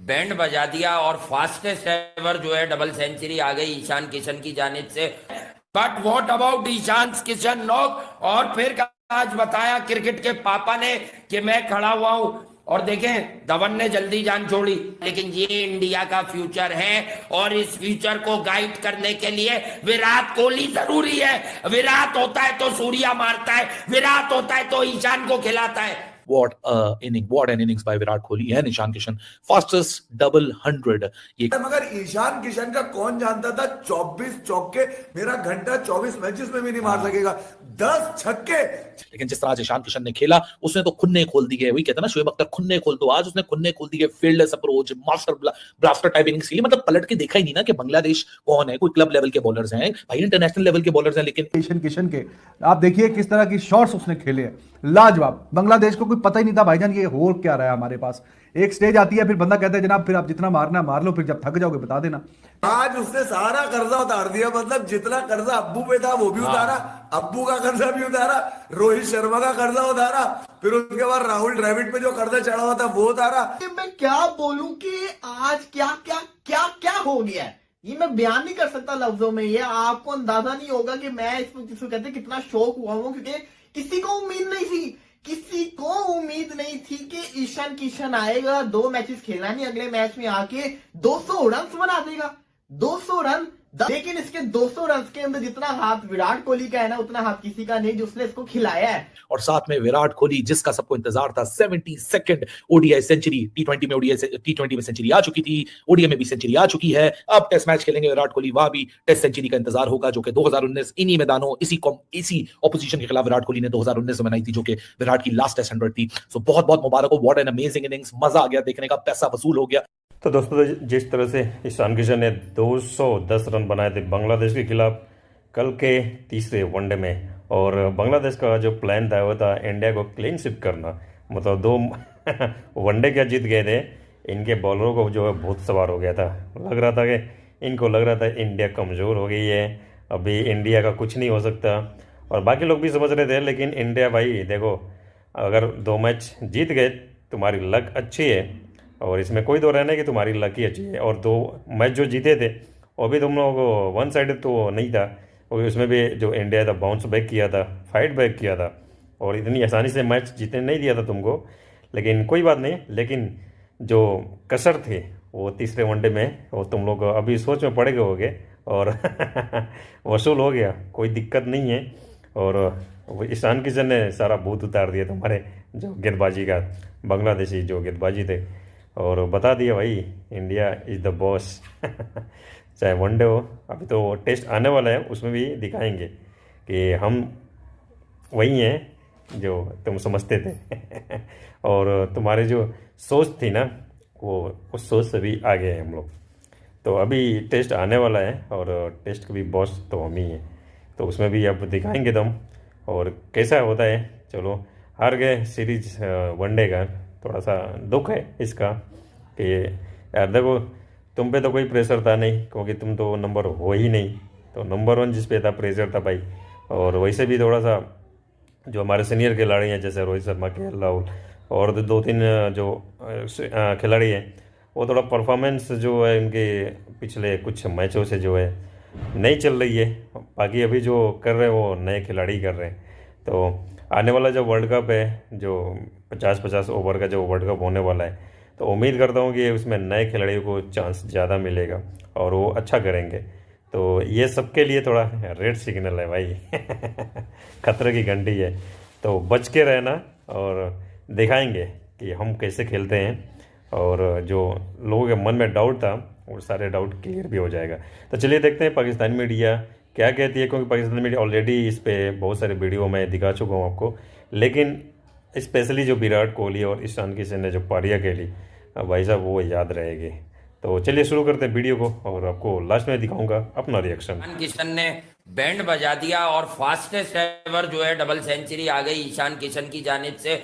Band बजा दिया और फास्टेस्ट एवर जो है डबल सेंचुरी आ गई ईशान किशन की जानिब से। But what about Ishan Kishan knock, और फिर आज बताया क्रिकेट के पापा ने कि मैं खड़ा हुआ हूं। और देखें, धवन ने जल्दी जान छोड़ी, लेकिन ये इंडिया का फ्यूचर है और इस फ्यूचर को गाइड करने के लिए विराट कोहली जरूरी है। विराट होता है तो सूर्या मारता है, विराट होता है तो ईशान को खिलाता है। What an innings by Virat Kohli and Ishan Kishan, fastest double 100। ये मगर ईशान किशन का कौन जानता था 24 चौके मेरा घंटा 24 मैचेस में भी नहीं मार सकेगा, 10 छक्के। लेकिन जिस तरह आज ईशान किशन ने खेला, उसने तो खुन्ने खोल दी है। वही कहते हैं ना, शोएब अख्तर खुन्ने खोल दो, आज उसने खुन्ने खोल दी है। Fieldless approach, master blaster type innings खेली। मतलब पलट के देखा ही नहीं ना कि बांग्लादेश कौन है। कोई क्लब लेवल के बॉलर्स हैं भाई, इंटरनेशनल लेवल के बॉलर्स हैं, लेकिन ईशान किशन के आप देखिए किस तरह की शॉट्स उसने खेले हैं, लाजवाब। बांग्लादेश को कोई पता ही नहीं था भाईजान ये हो क्या रहा है हमारे पास। एक स्टेज आती है, फिर बंदा कहता है जनाब फिर आप जितना मारना मार लो, फिर जब थक जाओगे बता देना। आज उसने सारा कर्जा उतार दिया, मतलब जितना कर्जा अब्बू पे था वो भी उतारा, अब्बू का कर्जा भी उतारा, रोहित शर्मा का कर्जा उतारा, फिर उसके बाद राहुल द्रविड़ पे जो कर्जा चढ़ा हुआ था वो उतारा। मैं क्या बोलूं कि आज क्या क्या क्या क्या हो गया है, ये मैं बयान नहीं कर सकता लफ्जों में। ये आपको अंदाजा नहीं होगा कि मैं इसको जिसको कहते कितना शौक हुआ हूं, क्योंकि किसी को उम्मीद नहीं थी, किसी को उम्मीद नहीं थी कि ईशान किशन आएगा, 2 मैचेस खेला नहीं, अगले मैच में आके 200 रन बना देगा। 200 रन, लेकिन इसके 200 रन के अंदर जितना हाथ विराट कोहली का है ना, उतना हाथ किसी का नहीं जो उसने इसको खिलाया है। और साथ में विराट कोहली जिसका सबको इंतजार था, 72nd ओडीआई सेंचुरी। टी20 में टी20 में सेंचुरी आ चुकी थी, ओडीआई में भी सेंचुरी आ चुकी है। अब टेस्ट मैच खेलेंगे विराट कोहली, वहां भी टेस्ट सेंचुरी का इंतजार होगा, जो कि 2019 इन्हीं मैदानों इसी ऑपोजिशन के खिलाफ विराट कोहली ने 2019 में बनाई थी, जो कि विराट की लास्ट टेस्ट 100 थी। सो बहुत बहुत मुबारक हो, व्हाट एन अमेजिंग इनिंग्स, मजा आ गया देखने का, पैसा वसूल हो गया। तो दोस्तों, जिस तरह से ईशान किशन ने 210 रन बनाए थे बांग्लादेश के खिलाफ कल के तीसरे वनडे में, और बांग्लादेश का जो प्लान था वो था इंडिया को क्लीन स्वीप करना। मतलब 2 वनडे क्या जीत गए थे, इनके बॉलरों को जो है भूत सवार हो गया था। इनको लग रहा था इंडिया कमज़ोर हो गई है, अभी इंडिया का कुछ नहीं हो सकता। और बाकी लोग भी समझ रहे थे, लेकिन इंडिया भाई देखो, अगर 2 मैच जीत गए तुम्हारी लक अच्छी है, और इसमें कोई दो रहना है कि तुम्हारी लक ही अच्छी है। और 2 मैच जो जीते थे वो भी तुम लोगों को वन साइडेड तो नहीं था, और उसमें भी जो इंडिया था बाउंस बैक किया था, फाइट बैक किया था, और इतनी आसानी से मैच जीतने नहीं दिया था तुमको। लेकिन कोई बात नहीं, लेकिन जो कसर थे वो तीसरे वनडे में वो तुम लोग अभी सोच में पड़े गए होगे, और वसूल हो गया, कोई दिक्कत नहीं है। और ईशान किशन ने सारा भूत उतार दिया तुम्हारे जो गेंदबाजी का, बांग्लादेशी जो गेंदबाजी थे, और बता दिया भाई इंडिया इज़ द बॉस। चाहे वनडे हो, अभी तो टेस्ट आने वाला है, उसमें भी दिखाएंगे कि हम वही हैं जो तुम समझते थे। और तुम्हारे जो सोच थी ना, वो उस सोच से भी आगे हैं हम लोग। तो अभी टेस्ट आने वाला है, और टेस्ट के भी बॉस तो हम ही हैं, तो उसमें भी अब दिखाएंगे तुम और कैसा होता है। चलो, हार गए सीरीज वनडे का, थोड़ा सा दुख है इसका कि यार देखो, तुम पे तो कोई प्रेशर था नहीं, क्योंकि तुम तो नंबर हो ही नहीं। तो नंबर 1 जिस पे था प्रेशर था भाई। और वैसे भी थोड़ा सा जो हमारे सीनियर खिलाड़ी हैं, जैसे रोहित शर्मा, केएल राहुल, और 2-3 जो खिलाड़ी हैं, वो थोड़ा परफॉर्मेंस जो है उनके पिछले कुछ मैचों से जो है नहीं चल रही है। बाकी अभी जो कर रहे हैं वो नए खिलाड़ी कर रहे हैं। तो आने वाला जो वर्ल्ड कप है, जो 50-50 ओवर का जो वर्ल्ड कप होने वाला है, तो उम्मीद करता हूँ कि उसमें नए खिलाड़ियों को चांस ज़्यादा मिलेगा और वो अच्छा करेंगे। तो ये सबके लिए थोड़ा रेड सिग्नल है भाई। खतरे की घंटी है, तो बच के रहना, और दिखाएंगे कि हम कैसे खेलते हैं। और जो लोगों के मन में डाउट था वो सारे डाउट क्लियर भी हो जाएगा। तो चलिए देखते हैं पाकिस्तानी मीडिया क्या कहती है, क्योंकि पाकिस्तानी मीडिया ऑलरेडी इस पे बहुत सारे वीडियो मैं दिखा चुका हूँ आपको। लेकिन स्पेशली जो विराट कोहली और ईशान किशन ने जो पारियाँ खेली भाई साहब, वो याद रहेगी। तो चलिए शुरू करते हैं वीडियो को, और आपको लास्ट में दिखाऊंगा अपना रिएक्शन। ईशान किशन ने बैंड बजा दिया और फास्टेस्ट एवर जो है डबल सेंचुरी आ गई ईशान किशन की जानिब से।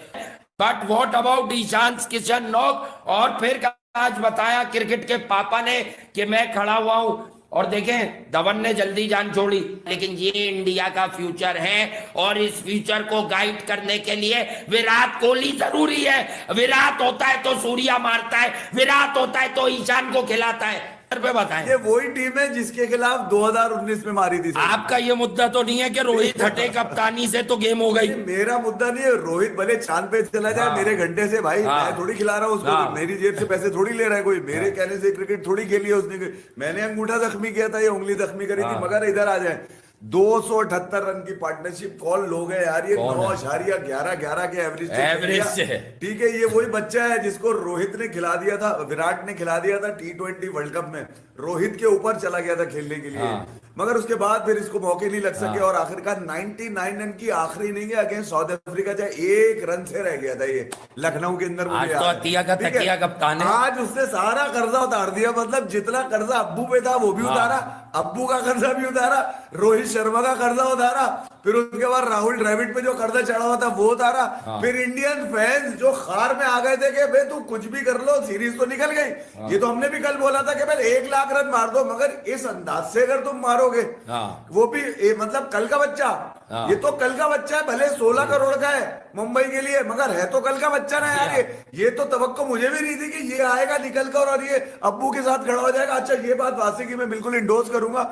But what about Ishan Kishan knock, और फिर आज बताया क्रिकेट के पापा ने कि मैं खड़ा हुआ हूं। और देखें धवन ने जल्दी जान छोड़ी, लेकिन ये इंडिया का फ्यूचर है और इस फ्यूचर को गाइड करने के लिए विराट कोहली जरूरी है। विराट होता है तो सूर्या मारता है, विराट होता है तो ईशान को खिलाता है। पे बताएं, ये वही टीम है जिसके खिलाफ 2019 में मारी थी। आपका ये मुद्दा तो नहीं है कि रोहित हटे कप्तानी से तो गेम हो गई। मेरा मुद्दा नहीं है, रोहित भले चांद पे चला जाए मेरे घंटे से, भाई मैं थोड़ी खिला रहा हूँ उसको, मेरी जेब से पैसे थोड़ी ले रहा है कोई, मेरे कहने से क्रिकेट थोड़ी खेली है उसने। मैंने अंगूठा जख्मी किया था, ये उंगली जख्मी करी थी, मगर इधर आ जाए 278 रन की पार्टनरशिप कॉल लोग है यार, ये 9.11 के एवरेज से ठीक है। ये वही बच्चा है जिसको रोहित ने खिला दिया था, विराट ने खिला दिया था T20 वर्ल्ड कप में, रोहित के ऊपर चला गया था खेलने के लिए, मगर उसके बाद फिर इसको मौके नहीं लग सके और आखिरकार 99 रन की आखिरी इनिंग है अगेंस्ट साउथ अफ्रीका, चाहे 1 रन से रह गया था ये लखनऊ के अंदर। आज तो अतिया का तकिया कप्तान है। आज उसने सारा कर्जा उतार दिया, मतलब जितना कर्जा अब्बू पे था वो भी उतारा, अब्बू का कर्जा भी उतारा, रोहित शर्मा का कर्जा उतारा, फिर उसके बाद राहुल द्रविड़ पे जो कर्जा चढ़ा हुआ था वो उतारा, फिर इंडियन फैंस जो खार में आ गए थे कि भाई तू कुछ भी कर लो सीरीज तो निकल गई। ये तो हमने भी कल बोला था कि भाई 1 लाख रन मार दो, मगर इस अंदाज से अगर तुम मारोगे वो भी मतलब कल का बच्चा, ये तो कल का बच्चा है, भले 16 करोड़ का है मुंबई के लिए, मगर है तो कल का बच्चा ना यार। ये तो तवक्को मुझे भी नहीं थी कि ये आएगा निकल कर और ये अब्बू के साथ खड़ा हो जाएगा। अच्छा ये बात वासी की मैं बिल्कुल इंडोर्स करूंगा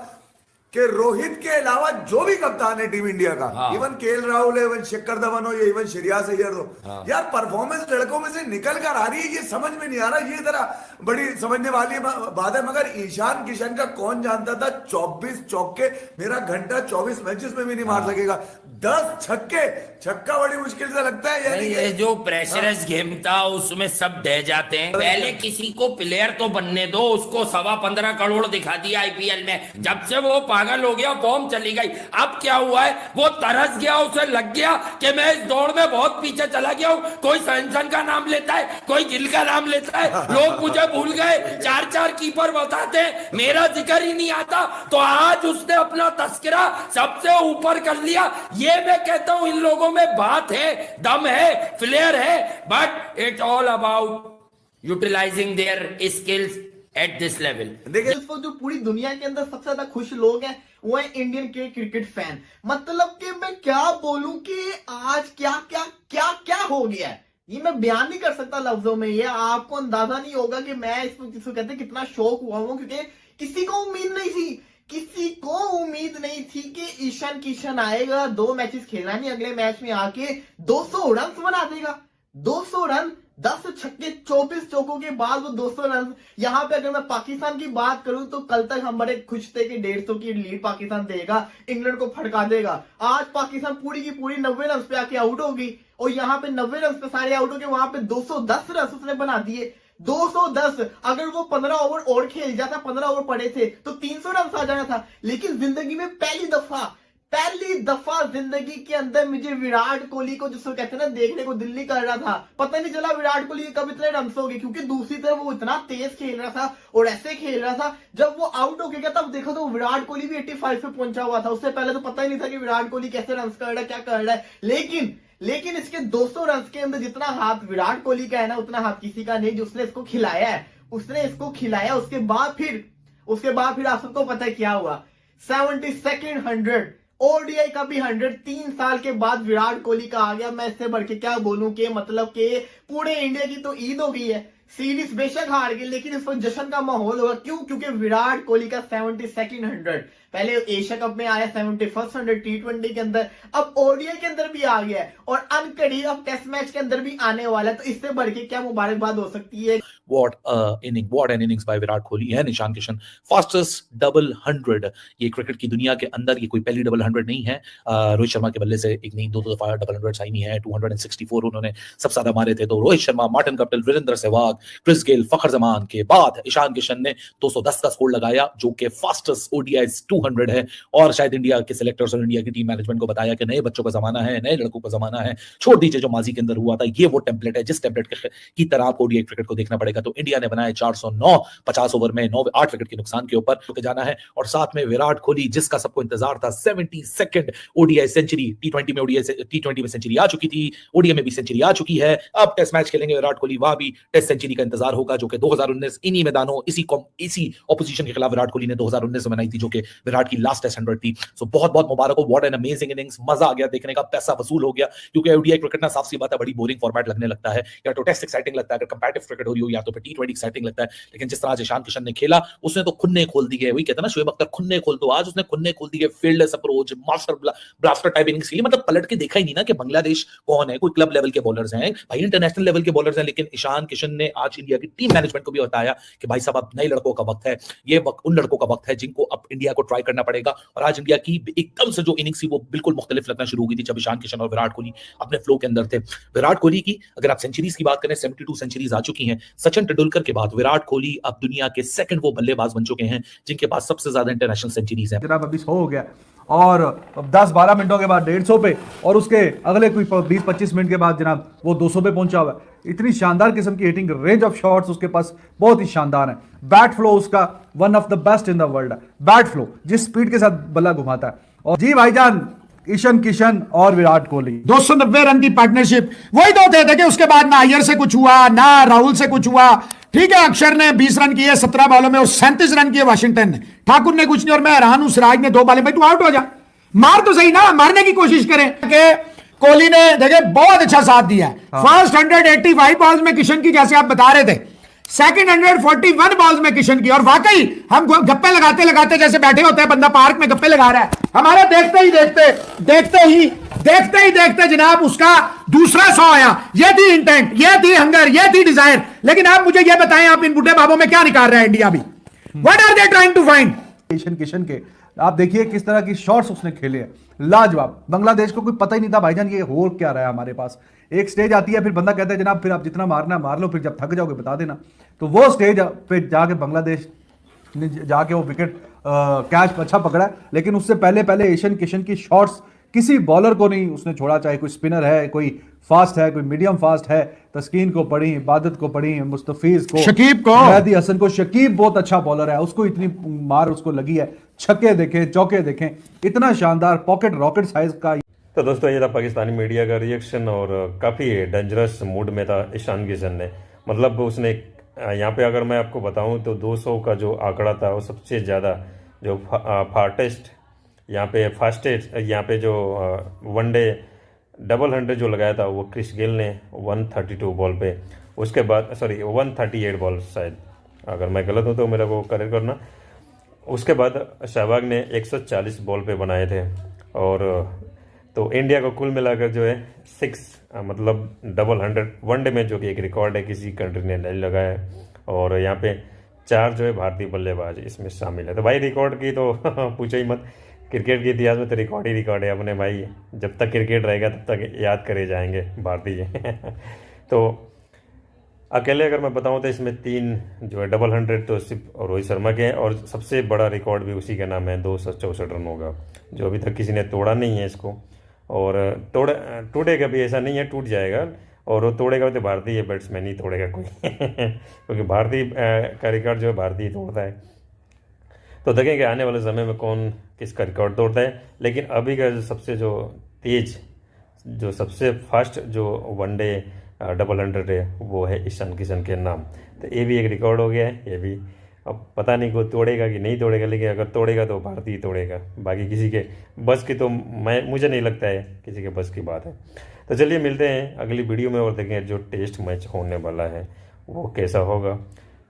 कि रोहित के अलावा जो भी कप्तान है टीम इंडिया का, इवन केएल राहुल है, इवन शिखर धवन हो, या इवन श्रेयस अय्यर हो, यार परफॉर्मेंस लड़कों में से निकल कर आ रही है, ये समझ में नहीं आ रहा। ये जरा बड़ी समझने वाली बात है। मगर ईशान किशन का कौन जानता था 24 चौके मेरा घंटा 24 मैचेस में भी नहीं मार सकेगा, 10 छक्का बड़ी मुश्किल से लगता है। यानी ये जो प्रेशरस गेम था उसमें सब ढह जाते हैं। पहले किसी को प्लेयर तो बनने दो, उसको 15.25 करोड़ दिखा दिया आईपीएल में, जब से वो पागल हो गया फॉर्म चली गई। अब क्या हुआ है, वो तरस गया, उसे लग गया कि मैं इस दौड़ में बहुत पीछे चला गया हूं। कोई सैमसन का नाम लेता है, कोई गिल का नाम लेता है, लोग मुझे भूल गए, 4 कीपर बताते हैं, मेरा जिक्र ही नहीं आता। तो आज उसने अपना तस्करा सबसे ऊपर कर लिया। ये मैं कहता हूं इन लोगों में बात है, दम है, फ्लेयर है, but it all about utilising their skills at this level. देखिए इसको जो पूरी दुनिया के अंदर सबसे ज्यादा खुश लोग हैं वो है इंडियन के क्रिकेट फैन। मतलब कि मैं क्या बोलूं कि आज क्या क्या क्या क्या हो गया है, ये मैं बयान नहीं कर सकता लफ्जों में। ये आपको अंदाजा नहीं होगा कि मैं इसको कहते कितना शौक हुआ हूं, क्योंकि किसी को उम्मीद नहीं थी, किसी को उम्मीद नहीं थी कि ईशान किशन आएगा, 2 मैचेस खेला नहीं, अगले मैच में आके 200 रन बना देगा। 200 रन, 10 छक्के, 24 चौकों के बाद वो 200 रन। यहाँ पे अगर मैं पाकिस्तान की बात करूं तो कल तक हम बड़े खुश थे कि 150 की लीड पाकिस्तान देगा, इंग्लैंड को फटका देगा। आज पाकिस्तान पूरी की पूरी 90 रन पे आके आउट होगी, और यहाँ पे 90 रन पे सारे आउट हो गए, वहां पे 210 रन उसने बना दिए। 210, अगर वो 15 ओवर और खेल जाता, 15 ओवर पड़े थे तो 300 रन आ जाना था। लेकिन जिंदगी में पहली दफा जिंदगी के अंदर मुझे विराट कोहली को, जिसको कहते हैं ना, देखने को दिल नहीं कर रहा था। पता नहीं चला विराट कोहली कब इतने रन हो गए, क्योंकि दूसरी तरफ वो इतना तेज खेल रहा था और ऐसे खेल रहा था। जब वो आउट हो गया तब देखा तो विराट कोहली भी 85 पे पहुंचा हुआ था। उससे पहले तो पता ही नहीं था कि विराट कोहली कैसे रन कर रहा है, क्या कर रहा है। लेकिन इसके 200 रन के अंदर जितना हाथ विराट कोहली का है ना, उतना हाथ किसी का नहीं, जो उसने इसको खिलाया है। उसने इसको खिलाया, उसके बाद फिर आप सबको पता है क्या हुआ, 72nd 100, ओडीआई का भी 100, 3 साल के बाद विराट कोहली का आ गया। मैं इससे बढ़ के क्या बोलूं कि मतलब कि पूरे इंडिया की तो ईद हो गई है। सीरीज बेशक हार गई, लेकिन इस पर जश्न का माहौल होगा। क्यों? क्योंकि विराट कोहली का 72nd 100, पहले एशिया कप में आया 71st 100 T20 के अंदर, अब ओडीआई के अंदर भी आ गया है, और अनकड़ी अब टेस्ट मैच के अंदर भी आने वाला है। तो इससे बढ़ के क्या मुबारकबाद हो सकती है। What an innings by Virat Kohli है। ईशान किशन फास्टेस्ट डबल 100, ये क्रिकेट की दुनिया के अंदर ये कोई पहली डबल 100 नहीं है। रोहित शर्मा के बल्ले से एक नहीं 2 दफा डबल 100 साइन है। 264 उन्होंने सबसे ज्यादा मारे थे। तो Rohit Sharma, Martin Guptill, Virender Sehwag, Chris Gayle, Fakhar Zaman के बाद ईशान किशन ने 210 का स्कोर लगाया, जो कि फास्टेस्ट ODI 200 है। और शायद इंडिया के सिलेक्टर्स और इंडिया की टीम मैनेजमेंट को बताया कि नए बच्चों का जमाना है, नए लड़कों का जमाना है, छोड़ दीजिए जो माजी के अंदर हुआ था। ये वो टेम्पलेट है जिस टेम्पलेट की तरह आपको ODI क्रिकेट को देखना पड़ेगा। जाएगा। तो इंडिया ने बनाए 409 50 ओवर में 8 विकेट के नुकसान के ऊपर होकर जाना है। और साथ में विराट कोहली जिसका सबको इंतजार था, 72nd ओडीआई सेंचुरी, टी20 में सेंचुरी आ चुकी थी, ओडीआई में भी सेंचुरी आ चुकी है। अब टेस्ट मैच खेलेंगे विराट कोहली, वहां भी टेस्ट सेंचुरी का इंतजार होगा, जो कि 2019 इन्हीं मैदानों इसी ऑपोजिशन के खिलाफ विराट कोहली ने 2019 में बनाई थी, जो कि विराट की लास्ट टेस्ट 100 थी। सो बहुत बहुत मुबारक हो, व्हाट एन अमेजिंग इनिंग्स, मजा आ गया देखने का, पैसा वसूल हो गया। क्योंकि ओडीआई क्रिकेट ना साफ सी बात है बड़ी बोरिंग फॉर्मेट लगने लगता है, या तो टेस्ट एक्साइटिंग लगता है अगर कंपैटिटिव क्रिकेट हो रही हो, या तो फिर टी20 एक्साइटिंग लगता है। लेकिन जिस तरह ईशान किशन ने खेला, उसने तो खुन्ने खोल दी है, वही कहते हैं ना शोएब अख्तर, खुन्ने खोल दो। आज उसने खुन्ने खोल दी है, fieldless approach, master blaster type innings खेली। मतलब पलट के देखा ही नहीं ना कि बांग्लादेश कौन है, कोई क्लब लेवल के बॉलर्स हैं भाई, इंटरनेशनल लेवल के बॉलर्स हैं। लेकिन ईशान किशन ने आज इंडिया की टीम मैनेजमेंट को भी बताया कि भाई साहब अब नए लड़कों का वक्त है, ये वक्त उन लड़कों का वक्त है जिनको अब इंडिया को ट्राई करना पड़ेगा। और आज इंडिया की एकदम से जो इनिंग्स थी वो बिल्कुल मुख्तलिफ लगना शुरू हो गई थी जब ईशान किशन और विराट कोहली अपने फ्लो के अंदर थे। विराट कोहली की अगर आप सेंचुरीज की बात करें, 72 सेंचुरीज आ चुकी हैं। सचिन तेंदुलकर के बाद विराट कोहली अब दुनिया के सेकंड वो बल्लेबाज बन चुके हैं जिनके पास सबसे ज्यादा इंटरनेशनल सेंचुरीज हैं। जनाब अभी 100 हो गया और 10-12 मिनटों के बाद 150 पे, और उसके अगले कोई 20-25 मिनट के बाद जनाब वो 200 पे पहुंचा हुआ है। इतनी शानदार किस्म की हिटिंग, रेंज ऑफ शॉट्स उसके पास बहुत ही शानदार है। बैट फ्लो उसका one of the best in the world है। बैट फ्लो जिस स्पीड के साथ बल्ला घुमाता है। और जी भाईजान, ईशान किशन और विराट कोहली 290 रन की पार्टनरशिप, वही दो थे देखिए। उसके बाद ना अय्यर से कुछ हुआ, ना राहुल से कुछ हुआ। ठीक है, अक्षर ने 20 रन किए 17 बॉलों में, और 37 रन किए वाशिंगटन ने। ठाकुर ने कुछ नहीं, और मैं हैरान हूं सिराज ने 2 बॉलें। भाई तू आउट हो जा, मार तो सही ना, मारने की कोशिश करें। कोहली ने देखिए बहुत अच्छा साथ दिया है। फर्स्ट 185 बॉल्स में किशन की, जैसे आप बता रहे थे, सेकंड 141 बॉल्स में किशन की। और वाकई हम गप्पे लगाते लगाते जैसे बैठे होते हैं, बंदा पार्क में गप्पे लगा रहा है, हमारे देखते ही देखते जनाब उसका दूसरा 100 आया। ये थी इंटेंट, ये थी हंगर, ये थी डिजायर। लेकिन आप मुझे ये बताएं, आप इन बुढ़े बाबों में क्या निकाल रहा है इंडिया भी? What are they trying to find? Ishan Kishan के आप देखिए किस तरह की शॉट्स उसने खेले हैं, लाजवाब। बांग्लादेश को कोई पता ही नहीं था भाईजान ये हो क्या रहा है हमारे पास। एक स्टेज आती है, फिर बंदा कहता है जनाब फिर आप जितना मारना मार लो, फिर जब थक जाओगे बता देना। तो वो स्टेज पे जाके बांग्लादेश ने जाके वो विकेट कैच अच्छा पकड़ा है। लेकिन उससे पहले ईशान किशन की शॉट्स किसी बॉलर को नहीं उसने छोड़ा, चाहे कोई स्पिनर है, कोई फास्ट है, कोई मीडियम फास्ट है। तस्कीन को पढ़ी, इबादत को पढ़ी, मुस्तफीज को, शकीब को, मेहदी हसन को। शकीब बहुत अच्छा बॉलर है, उसको इतनी मार उसको लगी है। छक्के देखें, चौके देखें, इतना शानदार पॉकेट रॉकेट साइज का। तो दोस्तों ये था पाकिस्तानी मीडिया का रिएक्शन, और काफ़ी डेंजरस मूड में था ईशान किशन ने। मतलब उसने यहाँ पे अगर मैं आपको बताऊँ तो 200 का जो आंकड़ा था वो सबसे ज़्यादा जो फास्टेस्ट यहाँ पे फास्टेस्ट यहाँ पे जो वनडे डबल 100 जो लगाया था वो क्रिस गेल ने 132 बॉल पे। उसके बाद 138 बॉल शायद, अगर मैं गलत हूँ तो मेरा को करेक्ट करना। उसके बाद शहबाग ने 140 बॉल पे बनाए थे। और तो इंडिया को कुल मिलाकर जो है 6 मतलब डबल 100 वनडे में, जो कि एक रिकॉर्ड है, किसी कंट्री ने नहीं लगाया है। और यहाँ पे 4 जो है भारतीय बल्लेबाज इसमें शामिल है। तो भाई रिकॉर्ड की तो पूछो ही मत, क्रिकेट के इतिहास में तो रिकॉर्ड ही रिकॉर्ड है अपने भाई। जब तक क्रिकेट रहेगा तब तक याद करे जाएंगे भारतीय। तो अकेले अगर मैं बताऊं तो इसमें 3 जो है डबल 100 तो सिर्फ रोहित शर्मा के हैं, और सबसे बड़ा रिकॉर्ड भी उसी का नाम है, 264 रन होगा, जो अभी तक किसी ने तोड़ा नहीं है इसको। और टूटेगा भी, ऐसा नहीं है टूट जाएगा, और वो तोड़ेगा तो भारतीय बैट्समैन ही तोड़ेगा कोई। क्योंकि भारतीय का रिकॉर्ड जो है भारतीय तोड़ता है। तो देखेंगे आने वाले समय में कौन किसका रिकॉर्ड तोड़ता है। लेकिन अभी का जो सबसे जो तेज, जो सबसे फास्ट जो वनडे डबल 100 है वो है ईशान किशन के नाम। तो ये भी एक रिकॉर्ड हो गया है। ये भी अब पता नहीं को तोड़ेगा कि नहीं तोड़ेगा, लेकिन अगर तोड़ेगा तो भारतीय तोड़ेगा, बाकी किसी के बस की तो मुझे नहीं लगता है किसी के बस की बात है। तो चलिए मिलते हैं अगली वीडियो में, और देखेंगे जो टेस्ट मैच होने वाला है वो कैसा होगा।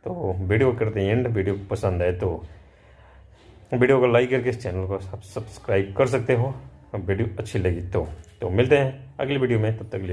तो वीडियो करते हैं एंड। वीडियो पसंद आए तो वीडियो को लाइक करके इस चैनल को सब्सक्राइब कर सकते हो। वीडियो अच्छी लगी तो मिलते हैं अगली वीडियो में, तब तक